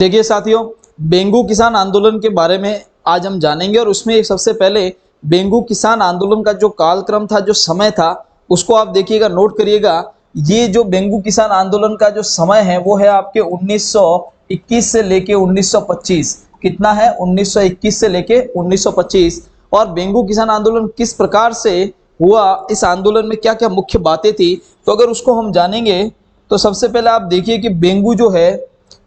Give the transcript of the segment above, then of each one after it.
देखिए साथियों, बेंगू किसान आंदोलन के बारे में आज हम जानेंगे और उसमें एक सबसे पहले बेंगू किसान आंदोलन का जो कालक्रम था, जो समय था, उसको आप देखिएगा, नोट करिएगा। ये जो बेंगू किसान आंदोलन का जो समय है वो है आपके 1921 से लेके 1925। कितना है? 1921 से लेके 1925। और बेंगू किसान आंदोलन किस प्रकार से हुआ, इस आंदोलन में क्या क्या मुख्य बातें थी, तो अगर उसको हम जानेंगे तो सबसे पहले आप देखिए कि बेंगू जो है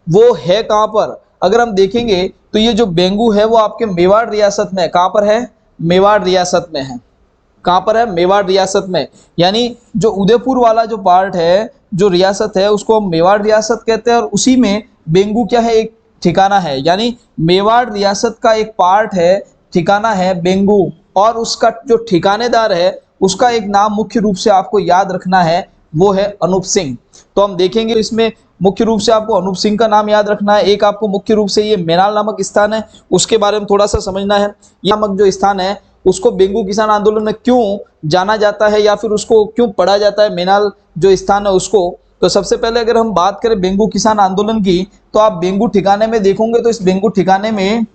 वो है कहाँ पर। अगर हम देखेंगे तो ये जो बेंगू है वो आपके मेवाड़ रियासत में है। कहाँ पर है? मेवाड़ रियासत में है। कहाँ पर है? मेवाड़ रियासत में। यानी जो उदयपुर वाला जो पार्ट है, जो रियासत है, उसको हम मेवाड़ रियासत कहते हैं और उसी में बेंगू क्या है? एक ठिकाना है। यानी मेवाड़ रियासत का एक पार्ट है, ठिकाना है बेंगू, और उसका जो ठिकानेदार है उसका एक नाम मुख्य रूप से आपको याद रखना है, वो है अनूप सिंह। तो हम देखेंगे इसमें मुख्य रूप से आपको अनूप सिंह का नाम याद रखना है। एक आपको मुख्य रूप से ये मेनाल नामक स्थान है, उसके बारे में थोड़ा सा समझना है। ये नामक जो स्थान है उसको बेंगू किसान आंदोलन में क्यों जाना जाता है या फिर उसको क्यों पढ़ा जाता है, मेनाल जो स्थान है उसको। तो सबसे पहले अगर हम बात करें बेंगू किसान आंदोलन की, तो आप बेंगू ठिकाने में देखोगे तो इस बेंगू ठिकाने में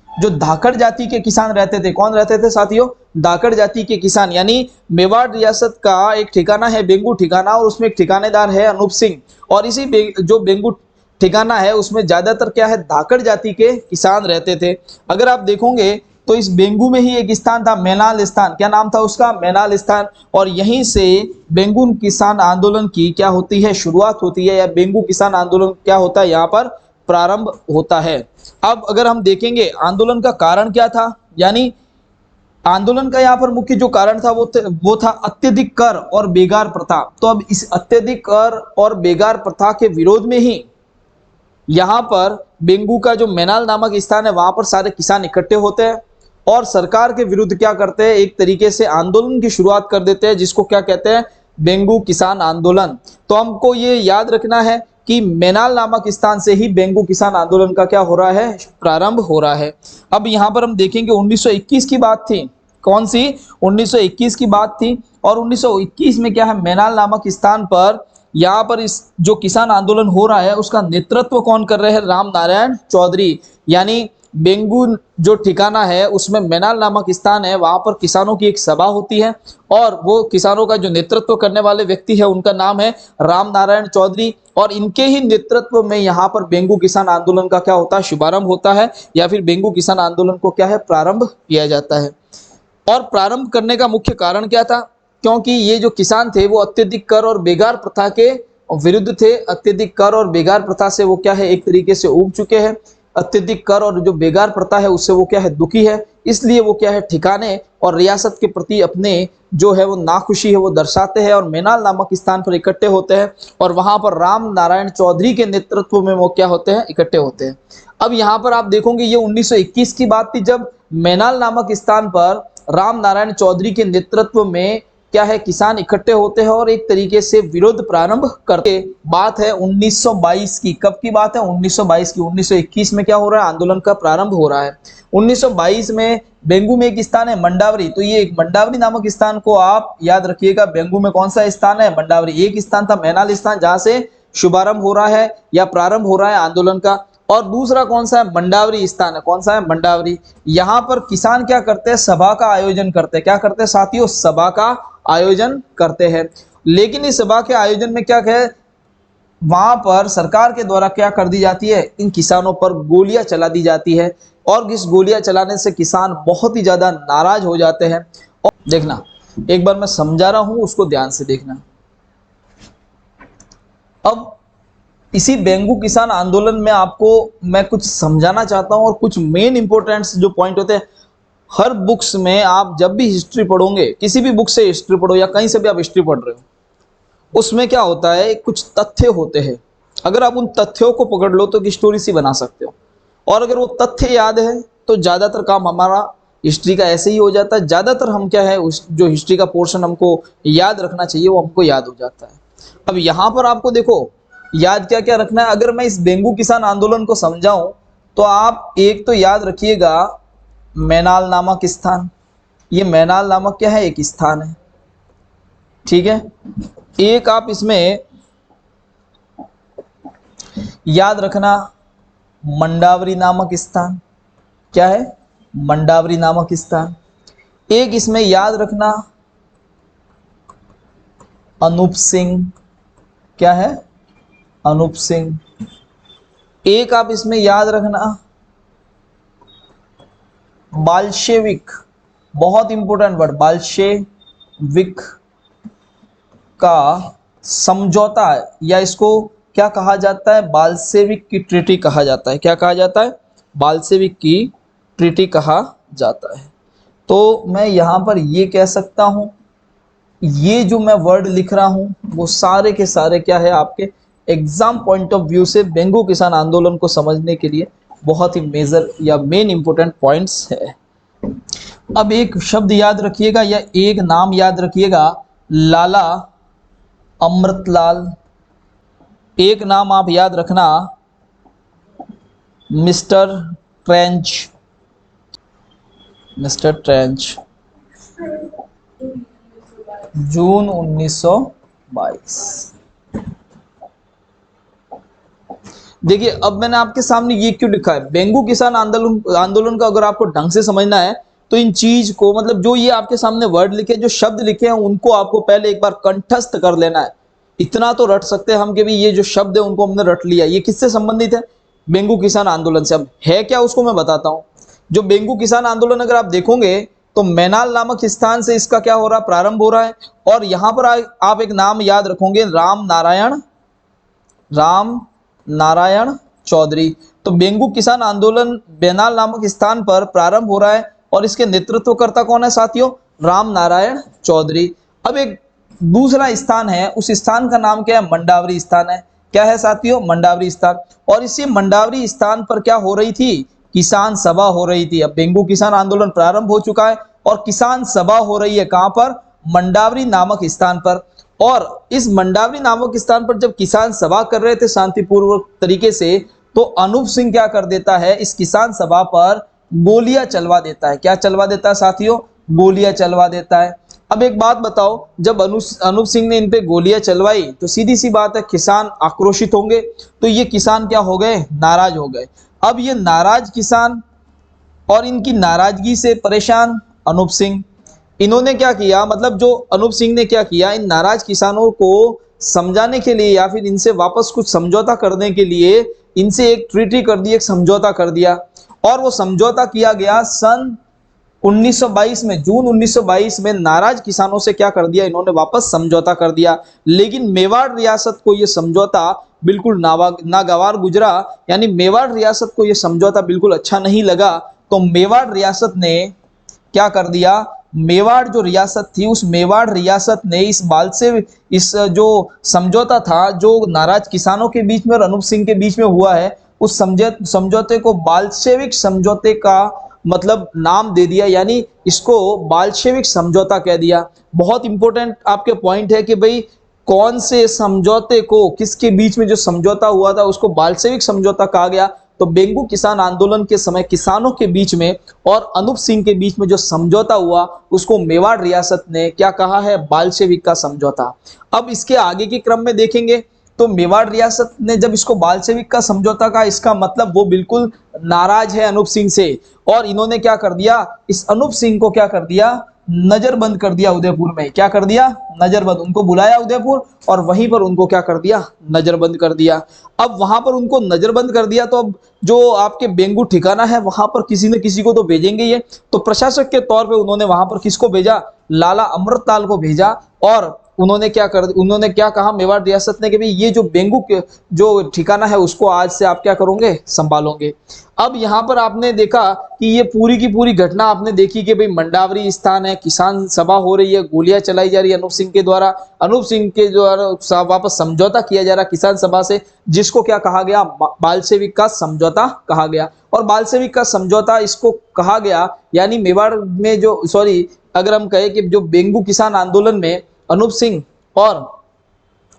जो धाकड़ जाति के किसान रहते थे, कौन रहते थे साथियों? धाकड़ जाति के किसान। यानी मेवाड़ रियासत का एक ठिकाना है बेंगू ठिकाना, और उसमें एक ठिकानेदार है अनूप सिंह। और इसी जो बेंगू ठिकाना है उसमें ज्यादातर क्या है? धाकड़ जाति के किसान रहते थे। अगर आप देखोगे तो इस बेंगू में ही एक स्थान था, मेनाल स्थान। क्या नाम था उसका? मेनाल स्थान। और यहीं से बेंगू किसान आंदोलन की क्या होती है? शुरुआत होती है, या बेंगू किसान आंदोलन क्या होता है? यहाँ पर प्रारंभ होता है। अब अगर हम देखेंगे आंदोलन का कारण क्या था, यानी आंदोलन का यहाँ पर मुख्य जो कारण था वो था अत्यधिक कर और बेगार प्रथा। तो अब इस अत्यधिक कर और बेगार प्रथा के विरोध में ही यहाँ पर बेंगू का जो मेनाल नामक स्थान है वहां पर सारे किसान इकट्ठे होते हैं और सरकार के विरुद्ध क्या करते हैं? एक तरीके से आंदोलन की शुरुआत कर देते हैं, जिसको क्या कहते हैं? बेंगू किसान आंदोलन। तो हमको ये याद रखना है कि मेनाल नामक स्थान से ही बेंगू किसान आंदोलन का क्या हो रहा है? प्रारंभ हो रहा है। अब यहाँ पर हम देखेंगे 1921 की बात थी। कौन सी? 1921 की बात थी। और 1921 में क्या है? मेनाल नामक स्थान पर यहाँ पर इस जो किसान आंदोलन हो रहा है उसका नेतृत्व कौन कर रहे हैं? राम नारायण चौधरी। यानी बेंगू जो ठिकाना है उसमें मेनाल नामक स्थान है, वहां पर किसानों की एक सभा होती है और वो किसानों का जो नेतृत्व करने वाले व्यक्ति है उनका नाम है राम नारायण चौधरी। और इनके ही नेतृत्व में यहाँ पर बेंगू किसान आंदोलन का क्या होता है? शुभारंभ होता है, या फिर बेंगू किसान आंदोलन को क्या है? प्रारंभ किया जाता है। और प्रारंभ करने का मुख्य कारण क्या था? क्योंकि ये जो किसान थे वो अत्यधिक कर और बेगार प्रथा के विरुद्ध थे। अत्यधिक कर और बेगार प्रथा से वो क्या है? एक तरीके से उब चुके हैं। अत्यधिक कर और जो बेगार प्रथा है उससे वो क्या है? दुखी है। इसलिए वो क्या है? ठिकाने और रियासत के प्रति अपने जो है वो नाखुशी है वो दर्शाते हैं और मेनाल नामक स्थान पर इकट्ठे होते हैं और वहां पर राम नारायण चौधरी के नेतृत्व में वो क्या होते हैं? इकट्ठे होते हैं। अब यहाँ पर आप देखोगे ये 1921 की बात थी जब मेनाल नामक स्थान पर राम नारायण चौधरी के नेतृत्व में क्या है? किसान इकट्ठे होते हैं और एक तरीके से विरोध प्रारंभ करते। बात है 1922 की। कब की बात है? 1922 की। 1921 में क्या हो रहा है? आंदोलन का प्रारंभ हो रहा है। 1922 में बेंगू में एक स्थान है मंडावरी। तो ये एक मंडावरी नामक स्थान को आप याद रखिएगा। बेंगू में कौन सा स्थान है? मंडावरी। एक स्थान था मेनाल स्थान जहां से शुभारंभ हो रहा है या प्रारंभ हो रहा है आंदोलन का। और दूसरा कौन सा है? मंडावरी स्थान है। कौन सा है? मंडावरी। यहाँ पर किसान क्या करते हैं? सभा का आयोजन करते हैं। क्या करते हैं साथियों? सभा का आयोजन करते हैं। लेकिन इस सभा के आयोजन में क्या है? वहां पर सरकार के द्वारा क्या कर दी जाती है? इन किसानों पर गोलियां चला दी जाती है और इस गोलियां चलाने से किसान बहुत ही ज्यादा नाराज हो जाते हैं। और देखना, एक बार मैं समझा रहा हूं, उसको ध्यान से देखना। अब इसी बेंगू किसान आंदोलन में आपको मैं कुछ समझाना चाहता हूं और कुछ मेन इंपोर्टेंट्स जो पॉइंट होते हैं। हर बुक्स में आप जब भी हिस्ट्री पढ़ोगे, किसी भी बुक से हिस्ट्री पढ़ो या कहीं से भी आप हिस्ट्री पढ़ रहे हो, उसमें क्या होता है? कुछ तथ्य होते हैं। अगर आप उन तथ्यों को पकड़ लो तो एक स्टोरी सी बना सकते हो। और अगर वो तथ्य याद है तो ज्यादातर काम हमारा हिस्ट्री का ऐसे ही हो जाता है। ज्यादातर हम क्या है, उस जो हिस्ट्री का पोर्शन हमको याद रखना चाहिए वो हमको याद हो जाता है। अब यहाँ पर आपको देखो याद क्या क्या रखना है। अगर मैं इस बेंगू किसान आंदोलन को समझाऊं तो आप एक तो याद रखिएगा मेनाल नामक स्थान। ये मेनाल नामक क्या है? एक स्थान है, ठीक है। एक आप इसमें याद रखना मंडावरी नामक स्थान। क्या है? मंडावरी नामक स्थान। एक इसमें याद रखना अनूप सिंह। क्या है? अनूप सिंह। एक आप इसमें याद रखना बाल्शेविक, बहुत इंपॉर्टेंट वर्ड, बाल्शेविक का समझौता है, या इसको क्या कहा जाता है? बाल्शेविक की ट्रीटी कहा जाता है। क्या कहा जाता है? बाल्शेविक की ट्रीटी कहा जाता है। तो मैं यहां पर ये कह सकता हूं, ये जो मैं वर्ड लिख रहा हूं वो सारे के सारे क्या है, आपके एग्जाम पॉइंट ऑफ व्यू से बेंगू किसान आंदोलन को समझने के लिए बहुत ही मेजर या मेन इंपॉर्टेंट पॉइंट्स है। अब एक शब्द याद रखिएगा या एक नाम याद रखिएगा, लाला अमृतलाल। एक नाम आप याद रखना मिस्टर ट्रेंच। मिस्टर ट्रेंच, जून 1922। देखिए अब मैंने आपके सामने ये क्यों लिखा है, बेंगू किसान आंदोलन का अगर आपको ढंग से समझना है तो इन चीज को, मतलब जो ये आपके सामने वर्ड लिखे, जो शब्द लिखे हैं, उनको आपको पहले एक बार कंठस्थ कर लेना है। इतना तो रट सकते हैं हम कि भाई ये जो शब्द है उनको हमने रट लिया। ये किससे संबंधित है? बेंगू किसान आंदोलन से। अब है क्या उसको मैं बताता हूं। जो बेंगू किसान आंदोलन अगर आप देखोगे तो मैनाल नामक स्थान से इसका क्या हो रहा है, प्रारंभ हो रहा है। और यहां पर आप एक नाम याद रखोगे, राम नारायण चौधरी। तो बेंगू किसान आंदोलन मैनाल नामक स्थान पर प्रारंभ हो रहा है और इसके नेतृत्वकर्ता कौन है साथियों? राम नारायण चौधरी। अब एक दूसरा स्थान है, उस स्थान का नाम क्या है? मंडावरी स्थान है। क्या है साथियों? मंडावरी स्थान। और इसी मंडावरी स्थान पर क्या हो रही थी? किसान सभा हो रही थी। अब बेंगू किसान आंदोलन प्रारंभ हो चुका है और किसान सभा हो रही है। कहां पर? मंडावरी नामक स्थान पर। और इस मंडावरी नामक स्थान पर जब किसान सभा कर रहे थे शांतिपूर्वक तरीके से, तो अनूप सिंह क्या कर देता है, इस किसान सभा पर गोलियां चलवा देता है। क्या चलवा देता है साथियों? गोलियां चलवा देता है। अब एक बात बताओ, जब अनूप सिंह ने इन पे गोलियां चलवाई तो सीधी सी बात है किसान आक्रोशित होंगे। तो ये किसान क्या हो गए? नाराज हो गए। अब ये नाराज किसान और इनकी नाराजगी से परेशान अनूप सिंह, इन्होंने क्या किया, मतलब जो अनूप सिंह ने क्या किया, इन नाराज किसानों को समझाने के लिए या फिर इनसे वापस कुछ समझौता करने के लिए इनसे एक ट्रीटी कर दी, एक समझौता कर दिया। और वो समझौता किया गया सन 1922 में, जून 1922 में नाराज किसानों से क्या कर दिया, इन्होंने वापस समझौता कर दिया। लेकिन मेवाड़ रियासत को यह समझौता बिल्कुल नागवार गुजरा, यानी मेवाड़ रियासत को यह समझौता बिल्कुल अच्छा नहीं लगा। तो मेवाड़ रियासत ने क्या कर दिया, मेवाड़ जो रियासत थी, उस मेवाड़ रियासत ने इस बाल से, इस जो समझौता था जो नाराज किसानों के बीच में और अनूप सिंह के बीच में हुआ है, उस समझौते को बाल्शेविक समझौते का मतलब नाम दे दिया, यानी इसको बाल्शेविक समझौता कह दिया। बहुत इंपॉर्टेंट आपके पॉइंट है कि भाई कौन से समझौते को, किसके बीच में जो समझौता हुआ था उसको बाल्शेविक समझौता कहा गया। तो बेंगू किसान आंदोलन के समय किसानों के बीच में और अनूप सिंह के बीच में जो समझौता हुआ उसको मेवाड़ रियासत ने क्या कहा है? बाल्शेविक का समझौता। अब इसके आगे के क्रम में देखेंगे तो मेवाड़ रियासत ने जब इसको बाल्शेविक का समझौता कहा, इसका मतलब वो बिल्कुल नाराज है अनूप सिंह से, और इन्होंने क्या कर दिया, इस अनूप सिंह को क्या कर दिया, नजरबंद कर दिया उदयपुर में। क्या कर दिया? नजरबंद। उनको बुलाया उदयपुर और वहीं पर उनको क्या कर दिया? नजरबंद कर दिया। अब वहां पर उनको नजरबंद कर दिया तो अब जो आपके बेंगू ठिकाना है वहां पर किसी न किसी को तो भेजेंगे ये। तो प्रशासक के तौर पे उन्होंने वहां पर किसको भेजा? लाला अमृतलाल को भेजा। और उन्होंने क्या कहा मेवाड़ रियासत ने कि भाई ये जो बेंगू के जो ठिकाना है उसको आज से आप क्या करोगे? संभालोगे। अब यहाँ पर आपने देखा कि ये पूरी की पूरी घटना आपने देखी कि भाई मंडावरी स्थान है, किसान सभा हो रही है, गोलियां चलाई जा रही है अनूप सिंह के द्वारा, अनूप सिंह के द्वारा वापस समझौता किया जा रहा किसान सभा से, जिसको क्या कहा गया? बाल्शेविक का समझौता कहा गया। और बाल्शेविक का समझौता इसको कहा गया, यानी मेवाड़ में जो, सॉरी अगर हम कहें कि जो बेंगू किसान आंदोलन में अनूप सिंह और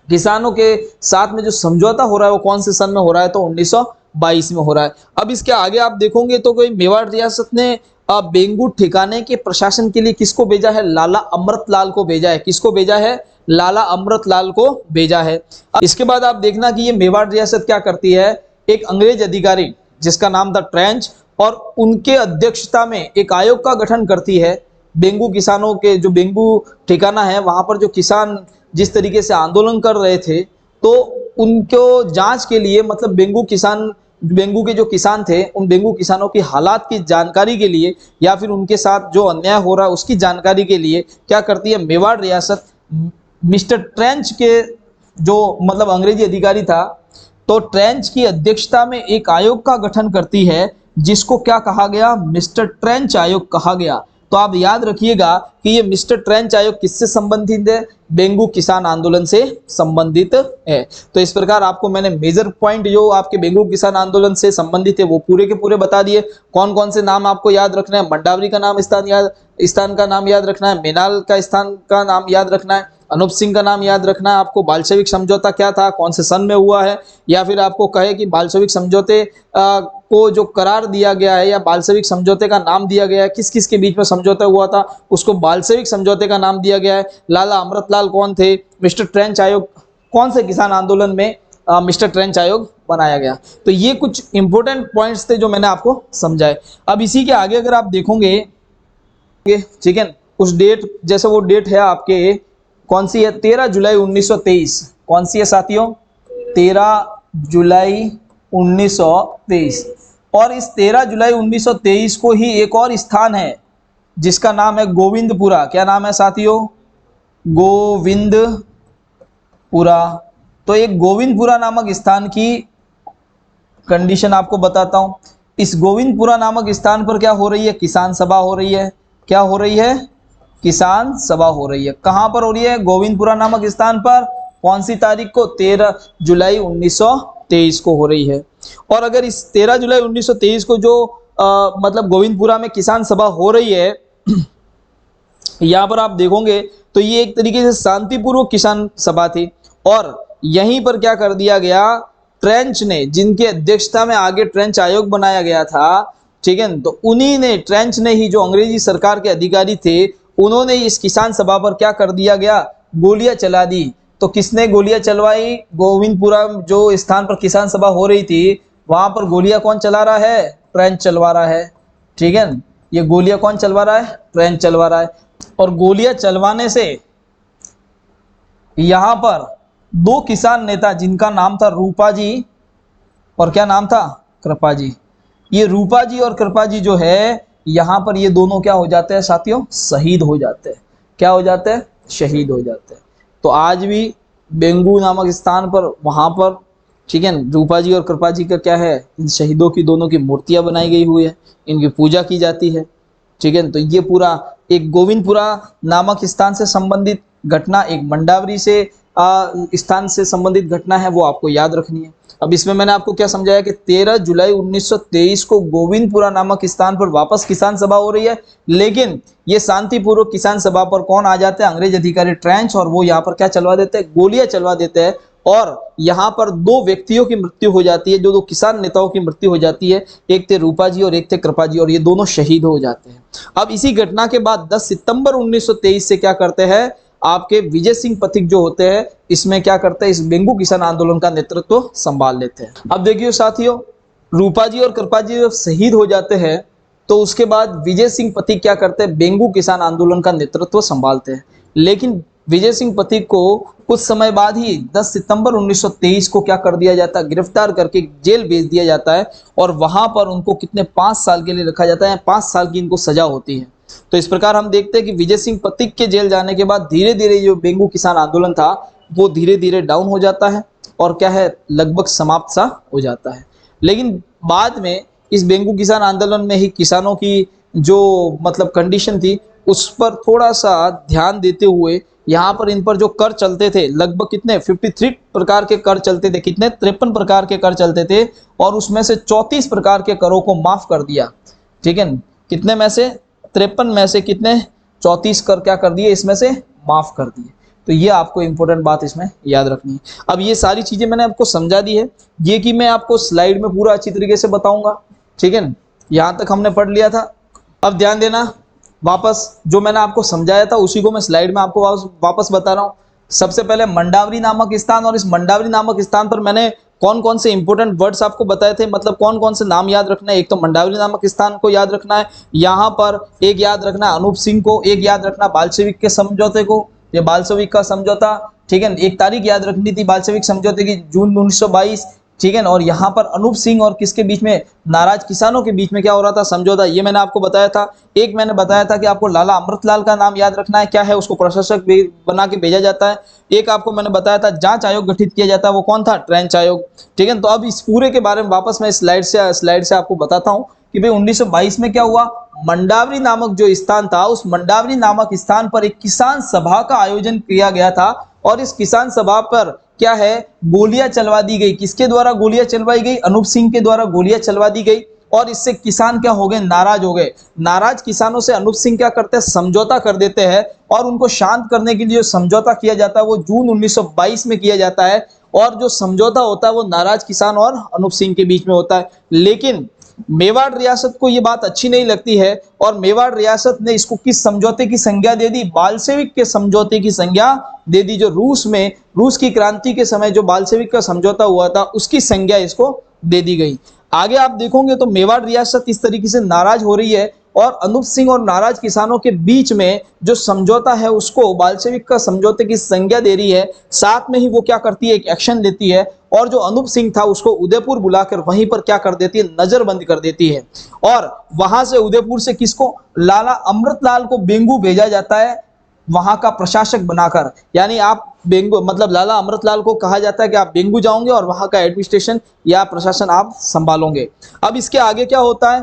किसानों के साथ में जो समझौता हो रहा है वो कौन से सन में हो रहा है? तो 1922 में हो रहा है। अब इसके आगे आप देखोगे तो कोई मेवाड़ रियासत ने बेंगू ठिकाने के प्रशासन के लिए किसको भेजा है? लाला अमृतलाल को भेजा है। किसको भेजा है? लाला अमृतलाल को भेजा है। इसके बाद आप देखना कि ये मेवाड़ रियासत क्या करती है, एक अंग्रेज अधिकारी जिसका नाम था ट्रेंच, और उनके अध्यक्षता में एक आयोग का गठन करती है। बेंगू किसानों के जो बेंगू ठिकाना है वहां पर जो किसान जिस तरीके से आंदोलन कर रहे थे, तो उनको जांच के लिए, मतलब बेंगू के जो किसान थे उन बेंगू किसानों की हालात की जानकारी के लिए या फिर उनके साथ जो अन्याय हो रहा है उसकी जानकारी के लिए क्या करती है मेवाड़ रियासत, मिस्टर ट्रेंच के जो मतलब अंग्रेजी अधिकारी था, तो ट्रेंच की अध्यक्षता में एक आयोग का गठन करती है जिसको क्या कहा गया, मिस्टर ट्रेंच आयोग कहा गया। तो आप याद रखिएगा कि ये मिस्टर ट्रेंच आयोग किससे संबंधित है, बेंगू किसान आंदोलन से संबंधित है। तो इस प्रकार आपको मैंने मेजर पॉइंट जो आपके बेंगू किसान आंदोलन से संबंधित है वो पूरे के पूरे बता दिए। कौन कौन से नाम आपको याद रखना है, मंडावरी का नाम स्थान का नाम याद रखना है, मेनाल का स्थान का नाम याद रखना है, अनूप सिंह का नाम याद रखना है, आपको बाल्शेविक समझौता क्या था, कौन से सन में हुआ है, या फिर आपको कहे कि बाल्शेविक समझौते को जो करार दिया गया है या बाल्शेविक समझौते का नाम दिया गया है, किस किस के बीच में समझौता हुआ था उसको बाल्शेविक समझौते का नाम दिया गया है। लाला अमृतलाल कौन थे, मिस्टर ट्रेंच आयोग कौन से किसान आंदोलन में मिस्टर ट्रेंच आयोग बनाया गया। तो ये कुछ इंपॉर्टेंट पॉइंट्स थे जो मैंने आपको समझाए। अब इसी के आगे अगर आप देखोगे, ठीक है, उस डेट जैसे वो डेट है आपके कौन सी है, 13 जुलाई 1923, कौन सी है साथियों, 13 जुलाई 1923। और इस 13 जुलाई 1923 को ही एक और स्थान है जिसका नाम है गोविंदपुरा। क्या नाम है साथियों, गोविंदपुरा। तो एक गोविंदपुरा नामक स्थान की कंडीशन आपको बताता हूं। इस गोविंदपुरा नामक स्थान पर क्या हो रही है, किसान सभा हो रही है। क्या हो रही है, किसान सभा हो रही है। कहां पर हो रही है, गोविंदपुरा नामक स्थान पर। कौन सी तारीख को, 13 जुलाई 1923 को हो रही है। और अगर इस 13 जुलाई 1923 को जो मतलब गोविंदपुरा में किसान सभा हो रही है, यहां पर आप देखोगे तो ये एक तरीके से शांतिपूर्वक किसान सभा थी। और यहीं पर क्या कर दिया गया, ट्रेंच ने, जिनके अध्यक्षता में आगे ट्रेंच आयोग बनाया गया था, ठीक है, तो उन्हीं ने, ट्रेंच ने ही, जो अंग्रेजी सरकार के अधिकारी थे, उन्होंने इस किसान सभा पर क्या कर दिया गया, गोलियां चला दी। तो किसने गोलियां चलवाई, गोविंदपुरा जो स्थान पर किसान सभा हो रही थी वहां पर गोलियां कौन चला रहा है, ट्रेंच चलवा रहा है। ठीक है, ये गोलियां कौन चलवा रहा है, ट्रेंच चलवा रहा है। और गोलियां चलवाने से यहां पर दो किसान नेता जिनका नाम था रूपा जी और क्या नाम था, कृपा जी, ये रूपा जी और कृपा जी जो है यहां पर ये दोनों क्या हो जाते हैं साथियों, शहीद हो जाते हैं। क्या हो जाते हैं, शहीद हो जाते हैं। तो आज भी बेंगू नामक स्थान पर वहां पर, ठीक है, रूपा जी और कृपा जी का क्या है, इन शहीदों की दोनों की मूर्तियां बनाई गई हुई है, इनकी पूजा की जाती है। ठीक है, तो ये पूरा एक गोविंदपुरा नामक स्थान से संबंधित घटना, एक मंडावरी से स्थान से संबंधित घटना है, वो आपको याद रखनी है। अब इसमें मैंने आपको क्या समझाया कि 13 जुलाई 1923 को गोविंदपुरा नामक स्थान पर वापस किसान सभा हो रही है, लेकिन ये शांतिपूर्वक किसान सभा पर कौन आ जाते हैं, अंग्रेज अधिकारी ट्रेंच, और वो यहाँ पर क्या चलवा देते हैं, गोलियां चलवा देते हैं। और यहाँ पर दो व्यक्तियों की मृत्यु हो जाती है, जो दो किसान नेताओं की मृत्यु हो जाती है, एक थे रूपा जी और एक थे कृपा जी, और ये दोनों शहीद हो जाते हैं। अब इसी घटना के बाद 10 सितंबर 1923 से क्या करते हैं, आपके विजय सिंह पथिक जो होते हैं, इसमें क्या करते हैं, इस बेंगू किसान आंदोलन का नेतृत्व संभाल लेते हैं। अब देखिए साथियों, रूपा जी और कृपा जी जब शहीद हो जाते हैं तो उसके बाद विजय सिंह पथिक क्या करते हैं, बेंगू किसान आंदोलन का नेतृत्व संभालते हैं। लेकिन विजय सिंह पथिक को कुछ समय बाद ही 10 सितंबर 1923 को क्या कर दिया जाता है, गिरफ्तार करके जेल भेज दिया जाता है, और वहां पर उनको कितने 5 साल के लिए रखा जाता है, 5 साल की इनको सजा होती है। तो इस प्रकार हम देखते हैं कि विजय सिंह पथिक के जेल जाने के बाद धीरे धीरे जो बेंगू किसान आंदोलन था वो धीरे धीरे डाउन हो जाता है और क्या है, लगभग समाप्त सा हो जाता है। लेकिन बाद में इस बेंगू किसान आंदोलन में ही किसानों की जो मतलब कंडीशन थी उस पर थोड़ा सा ध्यान देते हुए यहाँ पर इन पर जो कर चलते थे, लगभग कितने 53 प्रकार के कर चलते थे, कितने 53 प्रकार के कर चलते थे, और उसमें से 34 प्रकार के करों को माफ कर दिया। ठीक है, कितने में से, 53 में से कितने, 34 कर क्या कर दिए, इसमें से माफ कर दिए। तो ये आपको इंपॉर्टेंट बात इसमें याद रखनी है। अब ये सारी चीजें मैंने आपको समझा दी है, ये कि मैं आपको स्लाइड में पूरा अच्छी तरीके से बताऊंगा। ठीक है, यहाँ तक हमने पढ़ लिया था। अब ध्यान देना, वापस जो मैंने आपको समझाया था उसी को मैं स्लाइड में आपको वापस बता रहा हूँ। सबसे पहले मंडावरी नामक स्थान, और इस मंडावरी नामक स्थान पर मैंने कौन कौन से इंपॉर्टेंट वर्ड्स आपको बताए थे, मतलब कौन कौन से नाम याद रखना है। एक तो मंडावली नामक स्थान को याद रखना है, यहाँ पर एक याद रखना है अनूप सिंह को, एक याद रखना बाल्शेविक के समझौते को, ये बाल्शेविक का समझौता, ठीक है। एक तारीख याद रखनी थी बाल्शेविक समझौते की, जून 1922, ठीक है। और यहाँ पर अनूप सिंह और किसके बीच में, नाराज किसानों के बीच में क्या हो रहा था, समझौता, ये मैंने आपको बताया था। एक मैंने बताया था कि आपको लाला अमृतलाल का नाम याद रखना है, क्या है, उसको प्रशासक बना के भेजा जाता है। एक आपको मैंने बताया था जांच आयोग गठित किया जाता है, वो कौन था, ट्रेंच आयोग, ठीक है। तो अब इस पूरे के बारे में वापस मैं स्लाइड से आपको बताता हूँ कि भाई 1922 में क्या हुआ, मंडावरी नामक जो स्थान था, उस मंडावरी नामक स्थान पर एक किसान सभा का आयोजन किया गया था। और इस किसान सभा पर क्या है, गोलियां चलवा दी गई। किसके द्वारा गोलियां चलवाई गई, अनूप सिंह के द्वारा गोलियां चलवा दी गई। और इससे किसान क्या हो गए, नाराज हो गए। नाराज किसानों से अनूप सिंह क्या करते हैं, समझौता कर देते हैं। और उनको शांत करने के लिए जो समझौता किया जाता है वो जून 1922 में किया जाता है। और जो समझौता होता है वो नाराज किसान और अनूप सिंह के बीच में होता है। लेकिन मेवाड़ रियासत को ये बात अच्छी नहीं लगती है और मेवाड़ रियासत ने इसको किस समझौते की संज्ञा दे दी, बाल्शेविक के समझौते की संज्ञा दे दी। जो रूस की क्रांति के समय जो बाल्शेविक का समझौता हुआ था उसकी संज्ञा इसको दे दी गई। आगे आप देखोगे तो मेवाड़ रियासत इस तरीके से नाराज हो रही है और अनूप सिंह और नाराज किसानों के बीच में जो समझौता है उसको बाल्शेविक का समझौते की संज्ञा दे रही है। साथ में ही वो क्या करती है, एक एक्शन लेती है और जो अनूप सिंह था उसको उदयपुर बुलाकर वहीं पर क्या कर देती है, नजरबंद कर देती है। और वहां से उदयपुर से किसको, लाला अमृतलाल को बेंगू भेजा जाता है वहां का प्रशासक बनाकर। यानी आप बेंगू, मतलब लाला अमृतलाल को कहा जाता है कि आप बेंगू जाओगे और वहां का एडमिनिस्ट्रेशन या प्रशासन आप संभालोगे। अब इसके आगे क्या होता है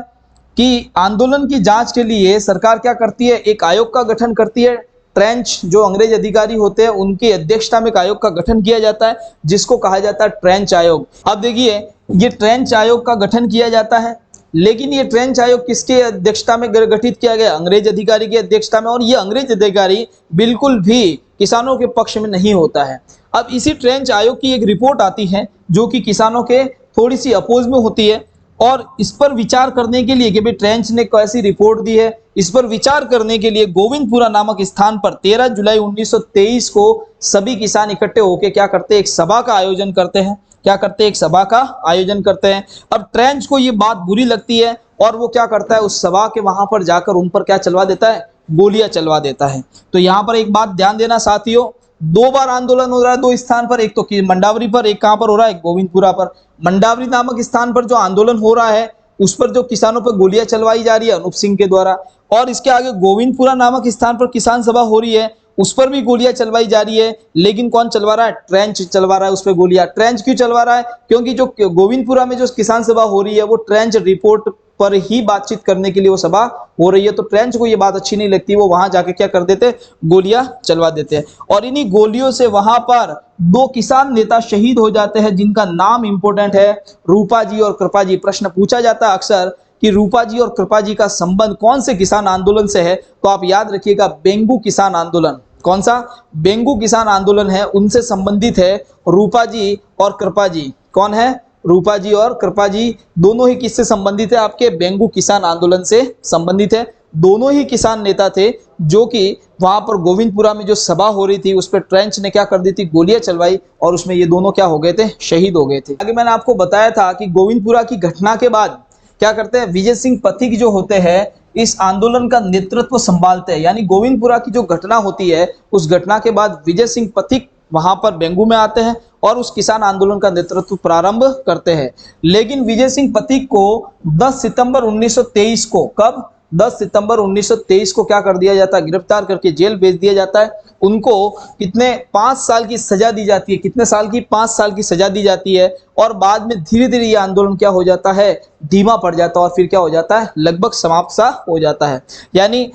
कि आंदोलन की जांच के लिए सरकार क्या करती है, एक आयोग का गठन करती है। ट्रेंच जो अंग्रेज अधिकारी होते हैं उनकी अध्यक्षता में एक आयोग का गठन किया जाता है जिसको कहा जाता है ट्रेंच आयोग। अब देखिए ये ट्रेंच आयोग का गठन किया जाता है, लेकिन ये ट्रेंच आयोग किसके अध्यक्षता में गठित किया गया, अंग्रेज अधिकारी की अध्यक्षता में। और ये अंग्रेज अधिकारी बिल्कुल भी किसानों के पक्ष में नहीं होता है। अब इसी ट्रेंच आयोग की एक रिपोर्ट आती है जो कि किसानों के थोड़ी सी अपोज में होती है और इस पर विचार करने के लिए कि भाई ट्रेंच ने कैसी रिपोर्ट दी है, इस पर विचार करने के लिए गोविंदपुरा नामक स्थान पर 13 जुलाई 1923 को सभी किसान इकट्ठे होकर क्या करते हैं, एक सभा का आयोजन करते हैं। क्या करते हैं, एक सभा का आयोजन करते हैं। अब ट्रेंच को ये बात बुरी लगती है और वो क्या करता है, उस सभा के वहां पर जाकर उन पर क्या चलवा देता है, गोलियां चलवा देता है। तो यहाँ पर एक बात ध्यान देना साथियों, 2 बार आंदोलन हो रहा है 2 स्थान पर, एक तो मंडावरी पर, एक कहां पर हो रहा है, गोविंदपुरा पर। मंडावरी नामक स्थान पर जो आंदोलन हो रहा है उस पर जो किसानों पर गोलियां चलवाई जा रही है अनूप सिंह के द्वारा। और इसके आगे गोविंदपुरा नामक स्थान पर किसान सभा हो रही है, उस पर भी गोलियां चलवाई जा रही है। लेकिन कौन चलवा रहा है, ट्रेंच चलवा रहा है उस पर गोलियां। ट्रेंच क्यों चलवा रहा है, क्योंकि जो गोविंदपुरा में जो किसान सभा हो रही है वो ट्रेंच रिपोर्ट पर ही बातचीत करने के लिए वो सभा हो रही है। तो ट्रेंच को ये बात अच्छी नहीं लगती, वो वहां जाके क्या कर देते, गोलियां चलवा देते हैं। और इन्हीं गोलियों से वहां पर 2 किसान नेता शहीद हो जाते हैं जिनका नाम इंपॉर्टेंट है, रूपा जी और कृपा जी। प्रश्न पूछा जाता है अक्सर कि रूपा जी और कृपा जी का संबंध कौन से किसान आंदोलन से है, तो आप याद रखिएगा बेंगू किसान आंदोलन। कौन सा, बेंगू किसान आंदोलन है, उनसे संबंधित है रूपा जी और कृपा जी। कौन है, रूपा जी और कृपा जी, दोनों ही किससे संबंधित है, आपके बेंगू किसान आंदोलन से संबंधित है। दोनों ही किसान नेता थे जो कि वहां पर गोविंदपुरा में जो सभा हो रही थी उस पर ट्रेंच ने क्या कर दी थी, गोलियां चलवाई और उसमें ये दोनों क्या हो गए थे, शहीद हो गए थे। आगे मैंने आपको बताया था कि गोविंदपुरा की घटना के बाद क्या करते हैं, विजय सिंह पथिक जो होते हैं इस आंदोलन का नेतृत्व संभालते हैं। यानी गोविंदपुरा की जो घटना होती है उस घटना के बाद विजय सिंह पथिक वहां पर बेंगू में आते हैं और उस किसान आंदोलन का नेतृत्व प्रारंभ करते हैं। लेकिन विजय सिंह पथिक को 10 सितंबर 1923 को, कब, 10 सितंबर 1923 को क्या कर दिया जाता है, गिरफ्तार करके जेल भेज दिया जाता है। उनको कितने, 5 साल की सजा दी जाती है। कितने साल की, 5 साल की सजा दी जाती है। और बाद में धीरे धीरे ये आंदोलन क्या हो जाता है, धीमा पड़ जाता है और फिर क्या हो जाता है, लगभग समाप्त सा हो जाता है। यानी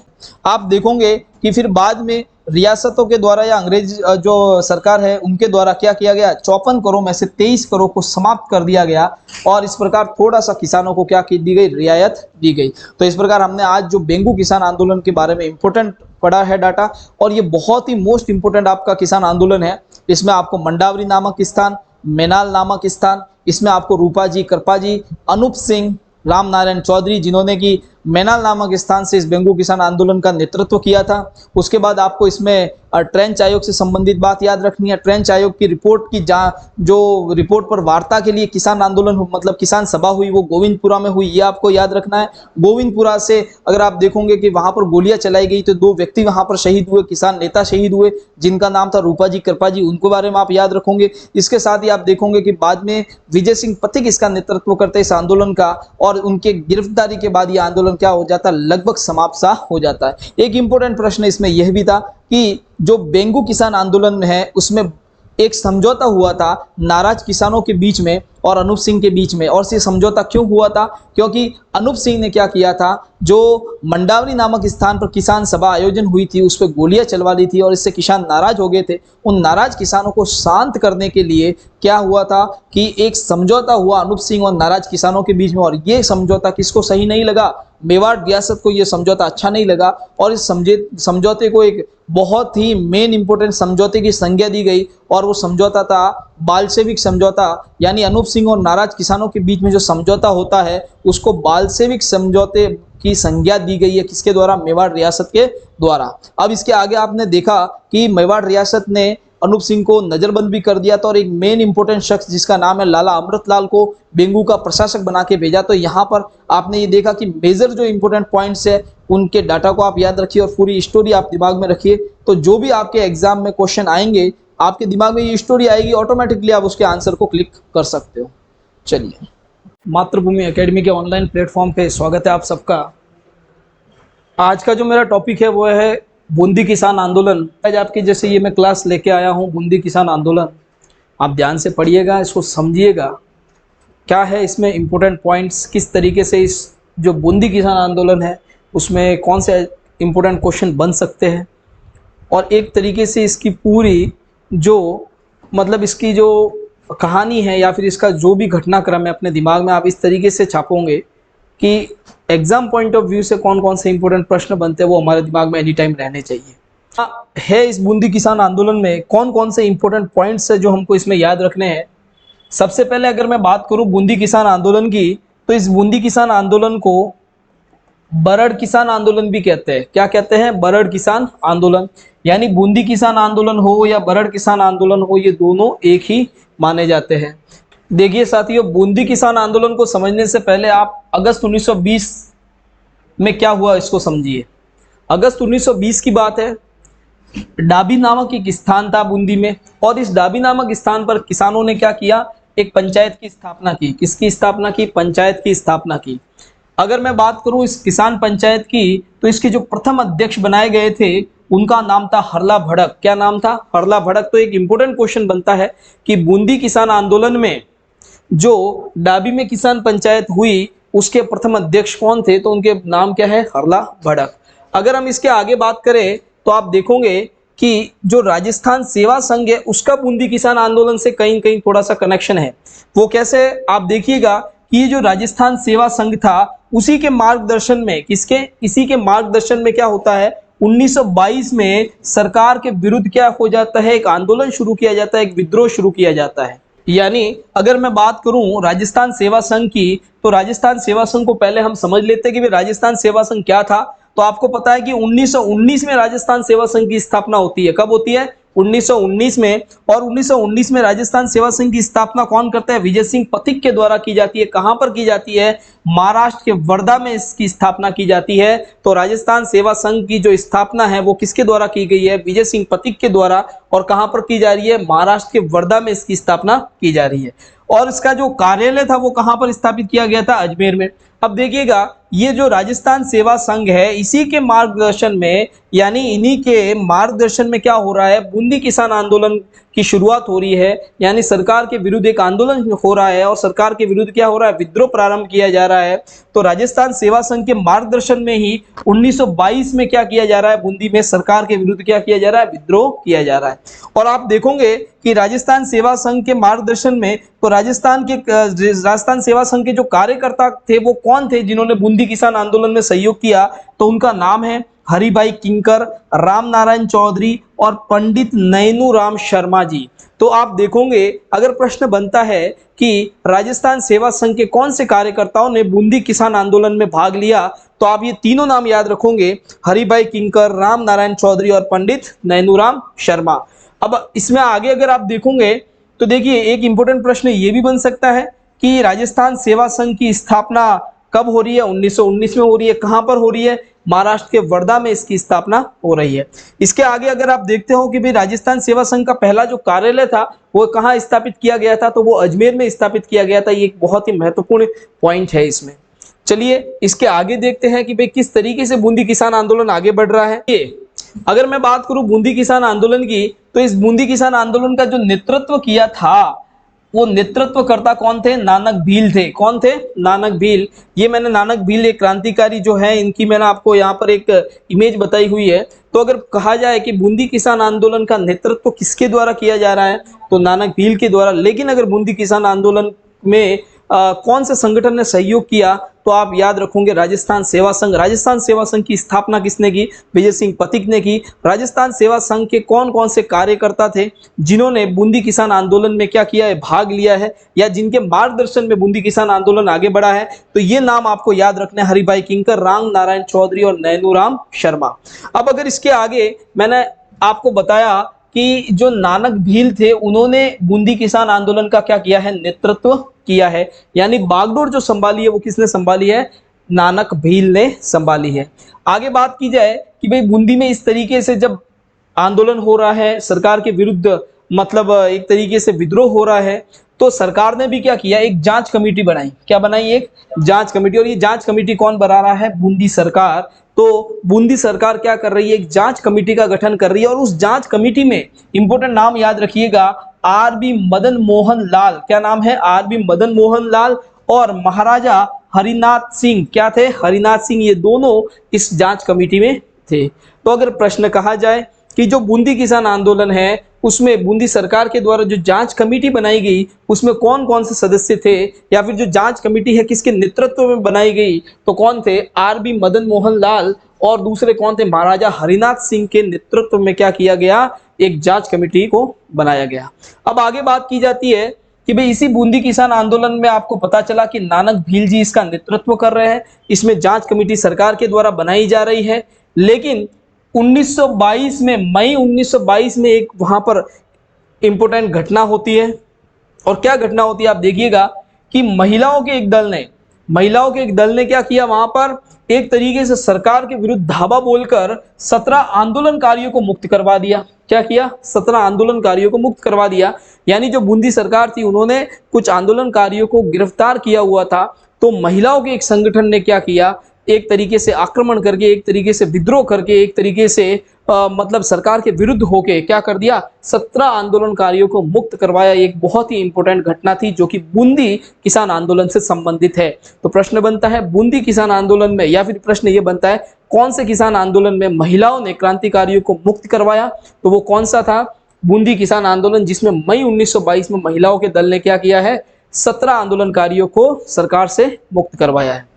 आप देखोगे कि फिर बाद में रियासतों के द्वारा या अंग्रेज जो सरकार है उनके द्वारा क्या किया गया, 54 करोड़ में से 23 करोड़ को समाप्त कर दिया गया और इस प्रकार थोड़ा सा किसानों को क्या की दी गई, रियायत दी गई। तो इस प्रकार हमने आज जो बेंगू किसान आंदोलन के बारे में इंपॉर्टेंट पढ़ा है डाटा, और ये बहुत ही मोस्ट इंपोर्टेंट आपका किसान आंदोलन है। इसमें आपको मंडावरी नामक स्थान, मेनाल नामक स्थान, इसमें आपको रूपा जी, कृपा जी, अनूप सिंह, राम नारायण चौधरी जिन्होंने की मैनाल नामक स्थान से इस बेंगू किसान आंदोलन का नेतृत्व किया था। उसके बाद आपको इसमें ट्रेंच आयोग से संबंधित बात याद रखनी है। ट्रेंच आयोग की रिपोर्ट की जो रिपोर्ट पर वार्ता के लिए किसान आंदोलन मतलब किसान सभा हुई वो गोविंदपुरा में हुई, ये आपको याद रखना है। गोविंदपुरा से अगर आप देखोगे कि वहां पर गोलियां चलाई गई तो 2 व्यक्ति वहां पर शहीद हुए, किसान नेता शहीद हुए, जिनका नाम था रूपाजी कृपाजी, उनको बारे में आप याद रखोगे। इसके साथ ही आप देखोगे कि बाद में विजय सिंह पथिक इसका नेतृत्व करते इस आंदोलन का, और उनके गिरफ्तारी के बाद यह आंदोलन क्या हो जाता है, लगभग समाप्त सा हो जाता है। एक इंपॉर्टेंट प्रश्न इसमें यह भी था कि जो बेंगू किसान आंदोलन है उसमें एक समझौता हुआ था नाराज किसानों के बीच में और अनूप सिंह के बीच में। और ये समझौता क्यों हुआ था, क्योंकि अनूप सिंह ने क्या किया था, जो मंडावरी नामक स्थान पर किसान सभा आयोजन हुई थी उस पर गोलियां चलवा दी थी और इससे किसान नाराज हो गए थे। उन नाराज किसानों को शांत करने के लिए क्या हुआ था कि एक समझौता हुआ अनूप सिंह और नाराज किसानों के बीच में, और ये समझौता किसको सही नहीं लगा, मेवाड़ रियासत को ये समझौता अच्छा नहीं लगा और इस समझौते को एक बहुत ही मेन इंपॉर्टेंट समझौते की संज्ञा दी गई, और वो समझौता था बालसेविक समझौता। यानी अनूप सिंह और नाराज किसानों के बीच में जो समझौता होता है उसको बालसेविक समझौते की संज्ञा दी गई है, किसके द्वारा, मेवाड़ रियासत के द्वारा। अब इसके आगे आपने देखा कि मेवाड़ रियासत ने अनूप सिंह को नजरबंद भी कर दिया था और एक मेन इंपॉर्टेंट शख्स जिसका नाम है लाला अमृतलाल को बेंगू का प्रशासक बना के भेजा। तो यहाँ पर आपने ये देखा कि मेजर जो इंपॉर्टेंट पॉइंट्स है उनके डाटा को आप याद रखिए और पूरी स्टोरी आप दिमाग में रखिए। तो जो भी आपके एग्जाम में क्वेश्चन आएंगे आपके दिमाग में ये स्टोरी आएगी, ऑटोमेटिकली आप उसके आंसर को क्लिक कर सकते हो। चलिए, मातृभूमि एकेडमी के ऑनलाइन प्लेटफॉर्म पे स्वागत है आप सबका। आज का जो मेरा टॉपिक है वो है बूंदी किसान आंदोलन। आज आपकी जैसे ये मैं क्लास लेके आया हूँ बूंदी किसान आंदोलन, आप ध्यान से पढ़िएगा, इसको समझिएगा क्या है इसमें इम्पोर्टेंट पॉइंट्स, किस तरीके से इस जो बूंदी किसान आंदोलन है उसमें कौन से इम्पोर्टेंट क्वेश्चन बन सकते हैं, और एक तरीके से इसकी पूरी जो मतलब इसकी जो कहानी है या फिर इसका जो भी घटनाक्रम है अपने दिमाग में आप इस तरीके से छापोगे कि एग्जाम पॉइंट ऑफ व्यू से कौन कौन से इंपॉर्टेंट प्रश्न बनते हैं वो हमारे दिमाग में एनी टाइम रहने चाहिए। है इस बूंदी किसान आंदोलन में कौन कौन से इंपॉर्टेंट पॉइंट्स है जो हमको इसमें याद रखने हैं। सबसे पहले अगर मैं बात करूं बूंदी किसान आंदोलन की, तो इस बूंदी किसान आंदोलन को बरड़ किसान आंदोलन भी कहते हैं। क्या कहते हैं, बरड़ किसान आंदोलन। यानी बूंदी किसान आंदोलन हो या बरड़ किसान आंदोलन हो, ये दोनों एक ही माने जाते हैं। देखिए साथियों, बूंदी किसान आंदोलन को समझने से पहले आप अगस्त 1920 में क्या हुआ इसको समझिए। अगस्त 1920 की बात है, डाबी नामक एक स्थान था बूंदी में, और इस डाबी नामक स्थान पर किसानों ने क्या किया, एक पंचायत की स्थापना की। किसकी स्थापना की, पंचायत की स्थापना की। अगर मैं बात करूं इस किसान पंचायत की, तो इसके जो प्रथम अध्यक्ष बनाए गए थे उनका नाम था हरला भड़क। क्या नाम था, हरला भड़क। तो एक इंपॉर्टेंट क्वेश्चन बनता है कि बूंदी किसान आंदोलन में जो डाबी में किसान पंचायत हुई उसके प्रथम अध्यक्ष कौन थे, तो उनके नाम क्या है, हरला भड़क। अगर हम इसके आगे बात करें तो आप देखोगे कि जो राजस्थान सेवा संघ है उसका बूंदी किसान आंदोलन से कहीं कहीं थोड़ा सा कनेक्शन है। वो कैसे, आप देखिएगा कि जो राजस्थान सेवा संघ था उसी के मार्गदर्शन में, किसके, इसी के मार्गदर्शन में क्या होता है, 1922 में सरकार के विरुद्ध क्या हो जाता है, एक आंदोलन शुरू किया जाता है, एक विद्रोह शुरू किया जाता है। यानी अगर मैं बात करूं राजस्थान सेवा संघ की, तो राजस्थान सेवा संघ को पहले हम समझ लेते हैं कि राजस्थान सेवा संघ क्या था। तो आपको पता है कि 1919 में राजस्थान सेवा संघ की स्थापना होती है। कब होती है, 1919 में। और 1919 में राजस्थान सेवा संघ की स्थापना कौन करता है, विजय सिंह पथिक के द्वारा की जाती है। कहां पर की जाती है, महाराष्ट्र के वर्धा में इसकी स्थापना की जाती है। तो राजस्थान सेवा संघ की जो स्थापना है वो किसके द्वारा की गई है, विजय सिंह पथिक के द्वारा। और कहां पर की जा रही है, महाराष्ट्र के वर्धा में इसकी स्थापना की जा रही है। और इसका जो कार्यालय था वो कहां पर स्थापित किया गया था, अजमेर में। अब देखिएगा ये जो राजस्थान सेवा संघ है इसी के मार्गदर्शन में, यानी इन्हीं के मार्गदर्शन में क्या हो रहा है, बूंदी किसान आंदोलन की शुरुआत हो रही है। यानी सरकार के विरुद्ध एक आंदोलन हो रहा है और सरकार के विरुद्ध क्या हो रहा है, विद्रोह प्रारंभ किया जा रहा है। तो राजस्थान सेवा संघ के मार्गदर्शन में ही 1922 में क्या किया जा रहा है, बूंदी में सरकार के विरुद्ध क्या किया जा रहा है, विद्रोह किया जा रहा है। और आप देखोगे कि राजस्थान सेवा संघ के मार्गदर्शन में, तो राजस्थान सेवा संघ के जो कार्यकर्ता थे वो कौन थे जिन्होंने बूंदी किसान आंदोलन में सहयोग किया, तो उनका नाम है हरिभाई किंकर, राम नारायण चौधरी और पंडित नैनूराम शर्मा जी। तो आप देखोगे अगर प्रश्न बनता है कि राजस्थान सेवा संघ के कौन से कार्यकर्ताओं ने बूंदी किसान आंदोलन में भाग लिया, तो आप ये तीनों नाम याद रखोगे, हरिभाई किंकर, राम नारायण चौधरी और पंडित नैनूराम शर्मा। अब इसमें आगे अगर आप देखोगे तो देखिए एक इंपॉर्टेंट प्रश्न ये भी बन सकता है कि राजस्थान सेवा संघ की स्थापना कब हो रही है? 1919 में हो रही है। कहां पर हो रही है? महाराष्ट्र के वर्धा में इसकी स्थापना हो रही है। इसके आगे अगर आप देखते हो कि भाई राजस्थान सेवा संघ का पहला जो कार्यालय था वो कहाँ स्थापित किया गया था, तो वो अजमेर में स्थापित किया गया था। ये एक बहुत ही महत्वपूर्ण पॉइंट है इसमें। चलिए इसके आगे देखते हैं कि भाई किस तरीके से बूंदी किसान आंदोलन आगे बढ़ रहा है। ये अगर मैं बात करूं बूंदी किसान आंदोलन की, तो इस बूंदी किसान आंदोलन का जो नेतृत्व किया था वो नेतृत्वकर्ता कौन थे? नानक भील थे। कौन थे? नानक भील। ये मैंने नानक भील एक क्रांतिकारी जो है इनकी मैंने आपको यहाँ पर एक इमेज बताई हुई है। तो अगर कहा जाए कि बूंदी किसान आंदोलन का नेतृत्व किसके द्वारा किया जा रहा है, तो नानक भील के द्वारा। लेकिन अगर बूंदी किसान आंदोलन में कौन से संगठन ने सहयोग किया, तो आप याद रखोगे राजस्थान सेवा संघ। राजस्थान सेवा संघ की स्थापना किसने की? विजय सिंह पथिक ने की। राजस्थान सेवा संघ के कौन कौन से कार्यकर्ता थे जिन्होंने बूंदी किसान आंदोलन में क्या किया है? भाग लिया है, या जिनके मार्गदर्शन में बूंदी किसान आंदोलन आगे बढ़ा है, तो ये नाम आपको याद रखने, हरिभाई किंकर, राम नारायण चौधरी और नैनूराम शर्मा। अब अगर इसके आगे मैंने आपको बताया कि जो नानक भील थे उन्होंने बूंदी किसान आंदोलन का क्या किया है? नेतृत्व किया है। यानी बागडोर जो संभाली है वो किसने संभाली है? नानक भील ने संभाली है। आगे बात की जाए कि भाई बूंदी में इस तरीके से जब आंदोलन हो रहा है सरकार के विरुद्ध, मतलब एक तरीके से विद्रोह हो रहा है, तो सरकार ने भी क्या किया? एक जांच कमेटी बनाई। क्या बनाई? एक जांच कमेटी। और ये जांच कमेटी कौन बना रहा है? बूंदी सरकार। तो बूंदी सरकार क्या कर रही है? एक जांच कमेटी का गठन कर रही है। और उस जांच कमेटी में इंपॉर्टेंट नाम याद रखिएगा, आरबी मदन मोहन लाल। क्या नाम है? आरबी मदन मोहन लाल और महाराजा हरिनाथ सिंह। क्या थे? हरिनाथ सिंह। ये दोनों इस जांच कमेटी में थे। तो अगर प्रश्न कहा जाए कि जो बूंदी किसान आंदोलन है उसमें बूंदी सरकार के द्वारा जो जांच कमेटी बनाई गई उसमें कौन कौन से सदस्य थे, या फिर जो जांच कमेटी है किसके नेतृत्व में बनाई गई, तो कौन थे? आरबी मदन मोहन लाल। और दूसरे कौन थे? महाराजा हरिनाथ सिंह के नेतृत्व में क्या किया गया? एक जांच कमेटी को बनाया गया। अब आगे बात की जाती है कि भाई इसी बूंदी किसान आंदोलन में आपको पता चला कि नानक भील जी इसका नेतृत्व कर रहे हैं। इसमें जांच कमेटी सरकार के द्वारा बनाई जा रही है। लेकिन 1922 में, मई 1922 में एक वहां पर इंपोर्टेंट घटना होती है। और क्या घटना होती है आप देखिएगा कि महिलाओं के एक दल ने क्या किया? वहां पर एक तरीके से सरकार के विरुद्ध धावा बोलकर 17 आंदोलनकारियों को मुक्त करवा दिया। क्या किया? 17 आंदोलनकारियों को मुक्त करवा दिया। यानी जो बूंदी सरकार थी उन्होंने कुछ आंदोलनकारियों को गिरफ्तार किया हुआ था, तो महिलाओं के एक संगठन ने क्या किया? एक तरीके से आक्रमण करके, एक तरीके से विद्रोह करके, एक तरीके से मतलब सरकार के विरुद्ध होके क्या कर दिया? 17 आंदोलनकारियों को मुक्त करवाया। एक बहुत ही इंपॉर्टेंट घटना थी जो कि बूंदी किसान आंदोलन से संबंधित है। तो प्रश्न बनता है बूंदी किसान आंदोलन में, या फिर प्रश्न ये बनता है कौन से किसान आंदोलन में महिलाओं ने क्रांतिकारियों को मुक्त करवाया? तो वो कौन सा था? बूंदी किसान आंदोलन, जिसमें मई 1922 में महिलाओं के दल ने क्या किया है? 17 आंदोलनकारियों को सरकार से मुक्त करवाया है।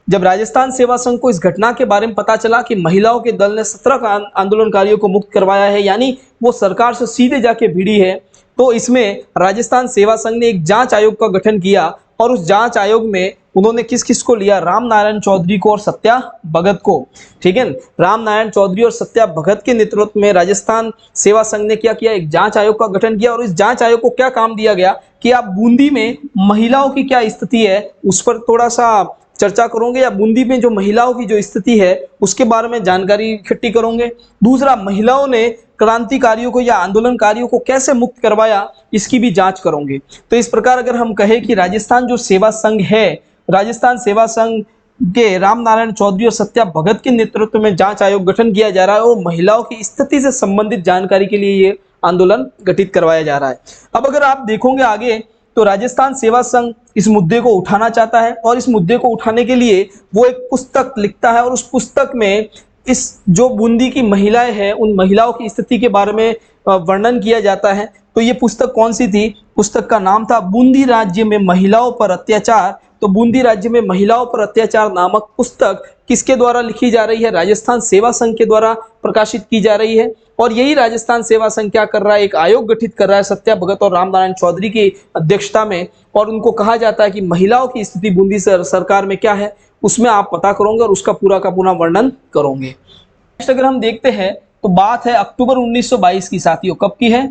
जब राजस्थान सेवा संघ को इस घटना के बारे में पता चला कि महिलाओं के दल ने 17 आंदोलनकारियों को मुक्त करवाया है, यानी वो सरकार से सीधे जाके भिड़ी है, तो इसमें राजस्थान सेवा संघ ने एक जांच आयोग का गठन किया। और उस जांच आयोग में उन्होंने किस किस को लिया? राम नारायण चौधरी को और सत्या भगत को। ठीक है, राम नारायण चौधरी और सत्या भगत के नेतृत्व में राजस्थान सेवा संघ ने क्या किया? एक जांच आयोग का गठन किया। और इस जांच आयोग को क्या काम दिया गया कि आप बूंदी में महिलाओं की क्या स्थिति है उस पर थोड़ा सा चर्चा करोगे, या बूंदी में जो महिलाओं की जो स्थिति है उसके बारे में जानकारी इकट्ठी करोगे। दूसरा, महिलाओं ने क्रांतिकारियों को या आंदोलनकारियों को कैसे मुक्त करवाया इसकी भी जांच करोगे। तो इस प्रकार अगर हम कहें कि राजस्थान जो सेवा संघ है, राजस्थान सेवा संघ के राम नारायण चौधरी और सत्या भगत के नेतृत्व में जांच आयोग गठन किया जा रहा है और महिलाओं की स्थिति से संबंधित जानकारी के लिए ये आंदोलन गठित करवाया जा रहा है। अब अगर आप देखोगे आगे, तो राजस्थान सेवा संघ इस मुद्दे को उठाना चाहता है, और इस मुद्दे को उठाने के लिए वो एक पुस्तक लिखता है। और उस पुस्तक में इस जो बूंदी की महिलाएं हैं उन महिलाओं की स्थिति के बारे में वर्णन किया जाता है। तो ये पुस्तक कौन सी थी? पुस्तक का नाम था बूंदी राज्य में महिलाओं पर अत्याचार तो बूंदी राज्य में महिलाओं पर अत्याचार नामक पुस्तक किसके द्वारा लिखी जा रही है? राजस्थान सेवा संघ के द्वारा प्रकाशित की जा रही है। और यही राजस्थान सेवा संघ क्या कर रहा है? एक आयोग गठित कर रहा है सत्या भगत और रामनारायण चौधरी की अध्यक्षता में, और उनको कहा जाता है कि महिलाओं की स्थिति बूंदी सरकार में क्या है उसमें आप पता करोगे और उसका पूरा का पूरा वर्णन करोगे। नेक्स्ट अगर हम देखते हैं तो बात है अक्टूबर 1922 की। साथियों कब की है?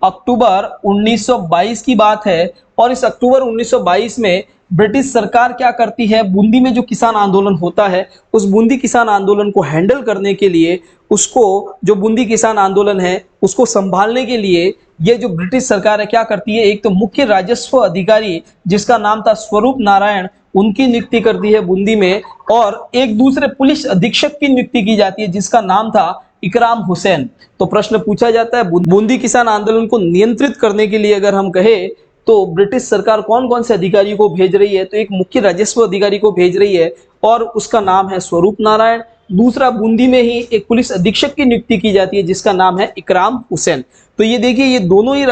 अक्टूबर 1922 की बात है। और इस अक्टूबर 1922 में ब्रिटिश सरकार क्या करती है? बूंदी में जो किसान आंदोलन होता है उस बूंदी किसान आंदोलन को हैंडल करने के लिए, उसको जो बूंदी किसान आंदोलन है उसको संभालने के लिए ये जो ब्रिटिश सरकार है क्या करती है? एक तो मुख्य राजस्व अधिकारी जिसका नाम था स्वरूप नारायण, उनकी नियुक्ति करती है बूंदी में, और एक दूसरे पुलिस अधीक्षक की नियुक्ति की जाती है जिसका नाम था इकराम हुसैन। तो प्रश्न पूछा जाता है बूंदी किसान आंदोलन को नियंत्रित करने के लिए अगर हम कहें तो ब्रिटिश सरकार कौन कौन से अधिकारियों को भेज रही है? तो एक मुख्य राजस्व अधिकारी को भेज रही है और उसका नाम है स्वरूप नारायण। दूसरा, बूंदी में ही एक पुलिस अधीक्षक की नियुक्ति की जाती है जिसका नाम है इकराम हुसैन। तो ये देखिए ये दोनों ही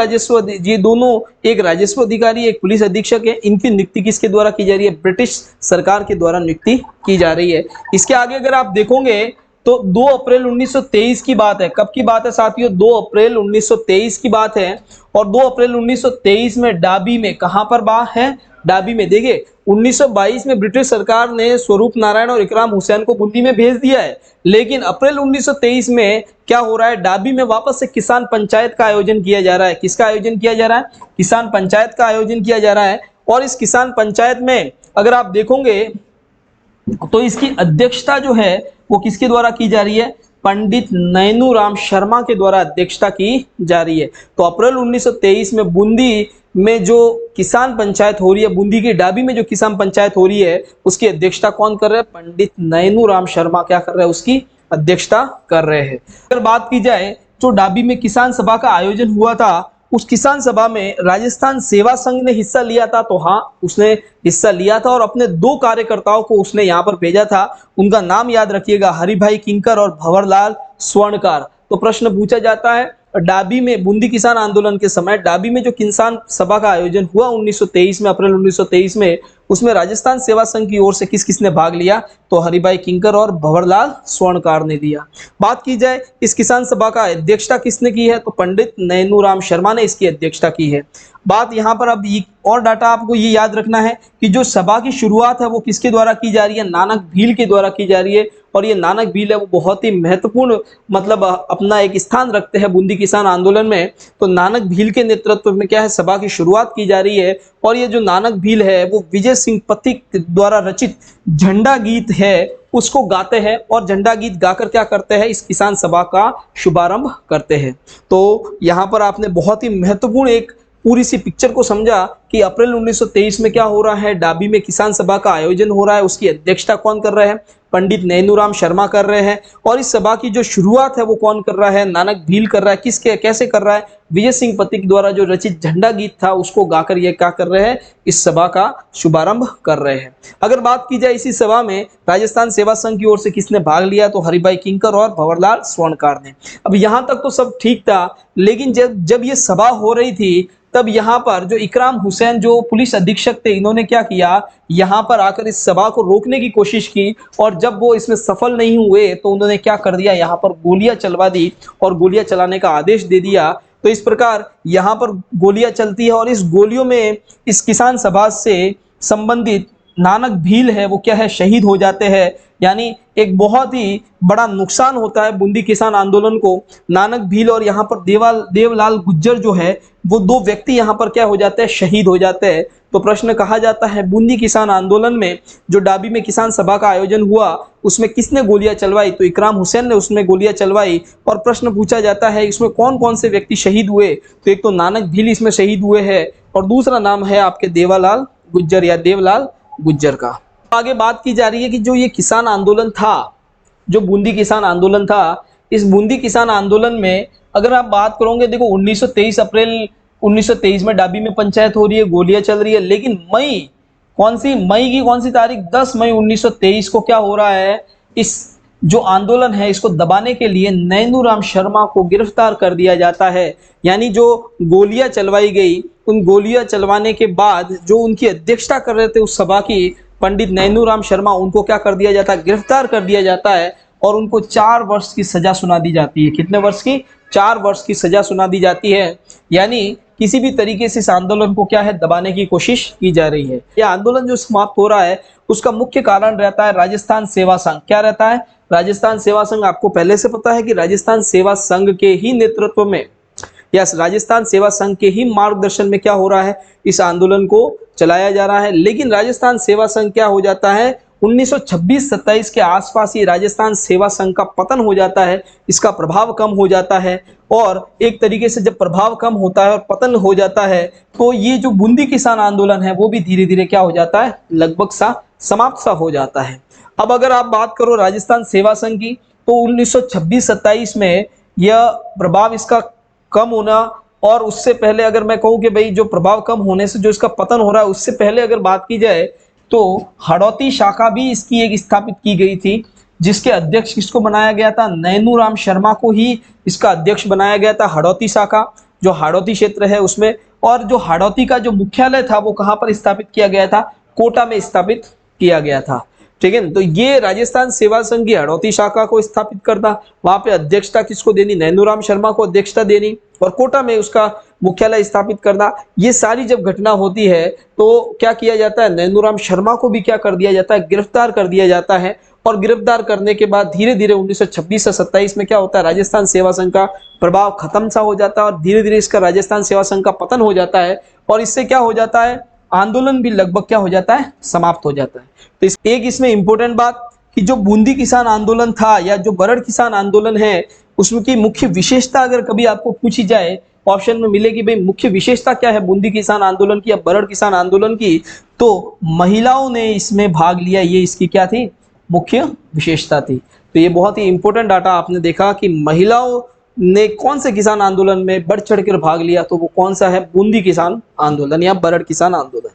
ये दोनों, एक राजस्व अधिकारी एक पुलिस अधीक्षक है, इनकी नियुक्ति किसके द्वारा की जा रही है? ब्रिटिश सरकार के द्वारा नियुक्ति की जा रही है। इसके आगे अगर आप देखोगे तो 2 अप्रैल 1923 की बात है। कब की बात है साथियों? 2 अप्रैल 1923 की बात है। और 2 अप्रैल 1923 में डाबी में, कहां पर बात है? डाबी में। देखिए 1922 में ब्रिटिश सरकार ने स्वरूप नारायण और इकराम हुसैन को बूंदी में भेज दिया है, लेकिन अप्रैल 1923 में क्या हो रहा है? डाबी में वापस से किसान पंचायत का आयोजन किया जा रहा है। किसका आयोजन किया जा रहा है? किसान पंचायत का आयोजन किया जा रहा है। और इस किसान पंचायत में अगर आप देखोगे तो इसकी अध्यक्षता जो है वो किसके द्वारा की जा रही है? पंडित नैनूराम शर्मा के द्वारा अध्यक्षता की जा रही है। तो अप्रैल 1923 में बूंदी में जो किसान पंचायत हो रही है, बूंदी की डाबी में जो किसान पंचायत हो रही है, उसकी अध्यक्षता कौन कर रहा है? पंडित नैनूराम शर्मा क्या कर रहे हैं? उसकी अध्यक्षता कर रहे हैं। अगर बात की जाए जो डाबी में किसान सभा का आयोजन हुआ था, उस किसान सभा में राजस्थान सेवा संघ ने हिस्सा लिया था। तो हाँ, उसने हिस्सा लिया था और अपने 2 कार्यकर्ताओं को उसने यहाँ पर भेजा था। उनका नाम याद रखिएगा, हरिभाई किंकर और भंवरलाल स्वर्णकार। तो प्रश्न पूछा जाता है डाबी में, बूंदी किसान आंदोलन के समय डाबी में जो किसान सभा का आयोजन हुआ 1923 में, अप्रैल 1923 में, उसमें राजस्थान सेवा संघ की ओर से किस किसने भाग लिया? तो हरिभाई किंकर और भंवरलाल स्वर्णकार ने दिया। बात की जाए इस किसान सभा का अध्यक्षता किसने की है? तो पंडित नैनूराम शर्मा ने इसकी अध्यक्षता की है। बात यहाँ पर अब और डाटा आपको ये याद रखना है कि जो सभा की शुरुआत है वो किसके द्वारा की जा रही है? नानक भील के द्वारा की जा रही है। और ये नानक भील है वो बहुत ही महत्वपूर्ण मतलब अपना एक स्थान रखते हैं बूंदी किसान आंदोलन में। तो नानक भील के नेतृत्व में क्या है? सभा की शुरुआत की जा रही है। और ये जो नानक भील है वो विजय सिंह पथिक द्वारा रचित झंडा गीत है उसको गाते हैं और झंडा गीत गाकर क्या करते हैं? इस किसान सभा का शुभारंभ करते हैं। तो यहाँ पर आपने बहुत ही महत्वपूर्ण एक पूरी सी पिक्चर को समझा कि अप्रैल 1923 में क्या हो रहा है? डाबी में किसान सभा का आयोजन हो रहा है, उसकी अध्यक्षता कौन कर रहे हैं? पंडित नैनूराम शर्मा कर रहे हैं। और इस सभा की जो शुरुआत है वो कौन कर रहा है? नानक भील कर रहा है। किसके कैसे कर रहा है? विजय सिंह पथिक द्वारा जो रचित झंडा गीत था उसको गाकर ये क्या कर रहे हैं? इस सभा का शुभारंभ कर रहे हैं। अगर बात की जाए इसी सभा में राजस्थान सेवा संघ की ओर से किसने भाग लिया? तो हरिभाई किंकर और भंवरलाल स्वर्णकार ने। अब यहाँ तक तो सब ठीक था, लेकिन जब ये सभा हो रही थी तब यहाँ पर जो इकराम हुसैन जो पुलिस अधीक्षक थे, इन्होंने क्या किया? यहाँ पर आकर इस सभा को रोकने की कोशिश की और जब वो इसमें सफल नहीं हुए तो उन्होंने क्या कर दिया? यहाँ पर गोलियां चलवा दी और गोलियां चलाने का आदेश दे दिया। तो इस प्रकार यहाँ पर गोलियां चलती है और इस गोलियों में इस किसान सभा से संबंधित नानक भील है वो क्या है? शहीद हो जाते हैं। यानी एक बहुत ही बड़ा नुकसान होता है बूंदी किसान आंदोलन को। नानक भील और यहाँ पर देवलाल गुज्जर जो है वो 2 व्यक्ति यहाँ पर क्या हो जाते हैं? शहीद हो जाते हैं। तो प्रश्न कहा जाता है बूंदी किसान आंदोलन में जो डाबी में किसान सभा का आयोजन हुआ उसमें किसने गोलियां चलवाई? तो इकराम हुसैन ने उसमें गोलियां चलवाई। और प्रश्न पूछा जाता है इसमें कौन कौन से व्यक्ति शहीद हुए? तो एक तो नानक भील इसमें शहीद हुए हैं और दूसरा नाम है आपके देवालाल गुज्जर या देवलाल गुज्जर का। आगे बात की जा रही है कि जो ये किसान आंदोलन था, जो बूंदी किसान आंदोलन था, इस बूंदी किसान आंदोलन में अगर आप बात करोगे, देखो 1923 अप्रैल 1923 में डाबी में पंचायत हो रही है, गोलियां चल रही है, लेकिन मई की कौन सी तारीख? 10 मई 1923 को क्या हो रहा है? इस जो आंदोलन है इसको दबाने के लिए नैनूराम शर्मा को गिरफ्तार कर दिया जाता है। यानी जो गोलियां चलवाई गई, उन गोलियां चलवाने के बाद जो उनकी अध्यक्षता कर रहे थे उस सभा की, पंडित नैनूराम शर्मा, उनको क्या कर दिया जाता है, गिरफ्तार कर दिया जाता है और उनको 4 वर्ष की सजा सुना दी जाती है। कितने वर्ष की? 4 वर्ष की सजा सुना दी जाती है। यानी किसी भी तरीके से इस आंदोलन को क्या है, दबाने की कोशिश की जा रही है। यह आंदोलन जो समाप्त हो रहा है उसका मुख्य कारण रहता है राजस्थान सेवा संघ। क्या रहता है? राजस्थान सेवा संघ। आपको पहले से पता है कि राजस्थान सेवा संघ के ही नेतृत्व में या राजस्थान सेवा संघ के ही मार्गदर्शन में क्या हो रहा है, इस आंदोलन को चलाया जा रहा है। लेकिन राजस्थान सेवा संघ क्या हो जाता है, 1926-27 के आसपास ये राजस्थान सेवा संघ का पतन हो जाता है, इसका प्रभाव कम हो जाता है। और एक तरीके से जब प्रभाव कम होता है और पतन हो जाता है तो ये जो बूंदी किसान आंदोलन है वो भी धीरे धीरे क्या हो जाता है, लगभग सा समाप्त सा हो जाता है। अब अगर आप बात करो राजस्थान सेवा संघ की, तो 1926-27 में यह प्रभाव इसका कम होना, और उससे पहले अगर मैं कहूं कि भाई जो प्रभाव कम होने से जो इसका पतन हो रहा है, उससे पहले अगर बात की जाए तो हड़ौती शाखा भी इसकी एक स्थापित की गई थी, जिसके अध्यक्ष किसको बनाया गया था, नैनूराम शर्मा को ही इसका अध्यक्ष बनाया गया था। हड़ौती शाखा जो हाड़ौती क्षेत्र है उसमें, और जो हाड़ौती का जो मुख्यालय था वो कहां पर स्थापित किया गया था, कोटा में स्थापित किया गया था। ठीक है, तो ये राजस्थान सेवा संघ की हड़ौती शाखा को स्थापित करना, वहां पे अध्यक्षता किसको देनी, नैनूराम शर्मा को अध्यक्षता देनी, और कोटा में उसका मुख्यालय स्थापित करना। ये सारी जब घटना होती है तो क्या किया जाता है, नैनूराम शर्मा को भी क्या कर दिया जाता है, गिरफ्तार कर दिया जाता है। और गिरफ्तार करने के बाद धीरे धीरे 1926 से 27 में क्या होता है, राजस्थान सेवा संघ का प्रभाव खत्म सा हो जाता है और धीरे धीरे इसका राजस्थान सेवा संघ का पतन हो जाता है। और इससे क्या हो जाता है, आंदोलन भी लगभग क्या हो जाता है, समाप्त हो जाता है। तो इसमें इंपॉर्टेंट बात कि जो बूंदी किसान आंदोलन था या जो बरड़ किसान आंदोलन है, उसकी मुख्य विशेषता अगर कभी आपको पूछी जाए, ऑप्शन में मिलेगी भाई मुख्य विशेषता क्या है बूंदी किसान आंदोलन की या बरड़ किसान आंदोलन की, तो महिलाओं ने इसमें भाग लिया, ये इसकी क्या थी, मुख्य विशेषता थी। तो ये बहुत ही इंपॉर्टेंट डाटा आपने देखा कि महिलाओं ने कौन से किसान आंदोलन में बढ़ चढ़ कर भाग लिया, तो वो कौन सा है, बूंदी किसान आंदोलन या बरड़ किसान आंदोलन।